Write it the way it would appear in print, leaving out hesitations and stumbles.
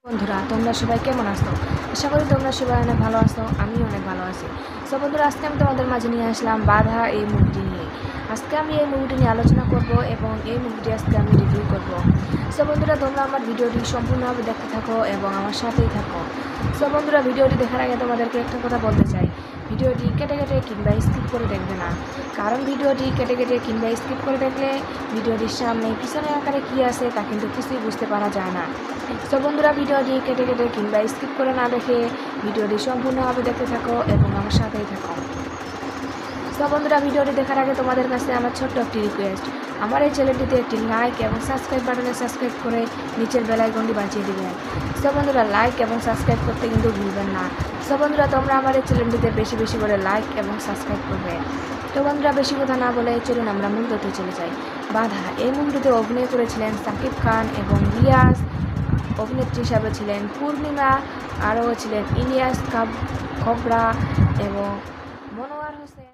বন্ধুরা, তোমরা সবাই কেমন আছো? আশা করি তোমরা সবাই অনেক ভালো আছো। আমিও অনেক ভালো আছি। সো বন্ধুরা, আজকে আমি তোমাদের মাঝে নিয়ে আসলাম বাধা এই মুভিটি নিয়ে। আজকে আমি এই মুভিটি নিয়ে আলোচনা করব এবং এই মুভিটি আজকে আমি রিভিউ করব। সো বন্ধুরা, তোমরা আমার ভিডিওটি সম্পূর্ণভাবে দেখতে থাকো এবং আমার সাথেই থাকো। সো বন্ধুরা, ভিডিওটি দেখার আগে তোমাদেরকে একটা কথা বলতে চাই, ভিডিওটি কেটে কেটে কিংবা স্কিপ করে দেখবে না। কারণ ভিডিওটি কেটে কেটে কিংবা স্কিপ করে দেখলে ভিডিওটির সামনে পিছনের আকারে কী আছে তা কিন্তু কিছুই বুঝতে পারা যায় না। সো বন্ধুরা, ভিডিওটি কেটে কেটে কিংবা স্কিপ করে না দেখে ভিডিওটি সম্পূর্ণভাবে দেখতে থাকো এবং আমার সাথেই থাকো। সো বন্ধুরা, ভিডিওটি দেখার আগে তোমাদের কাছে আমার ছোট্ট একটি রিকোয়েস্ট, আমার এই চ্যানেলটিতে একটি লাইক এবং সাবস্ক্রাইব বাটনে সাবস্ক্রাইব করে নিচের বেল আইকনটি বাজিয়ে দেবেন। সো বন্ধুরা, লাইক এবং সাবস্ক্রাইব করতে কিন্তু ভুলবেন না। সো বন্ধুরা, তোমরা আমার এই চ্যানেলটিতে বেশি বেশি করে লাইক এবং সাবস্ক্রাইব করবে। তো বন্ধুরা, বেশি কথা না বলে চলুন আমরা মূল তথ্যে চলে যাই। বাধা এই মুভিটিতে অভিনয় করেছিলেন সাকিব খান এবং রিয়াজ। অভিনেত্রী হিসাবে ছিলেন পূর্ণিমা, আরও ছিলেন ইলিয়াস কাবরা এবং মনোয়ার হোসেন।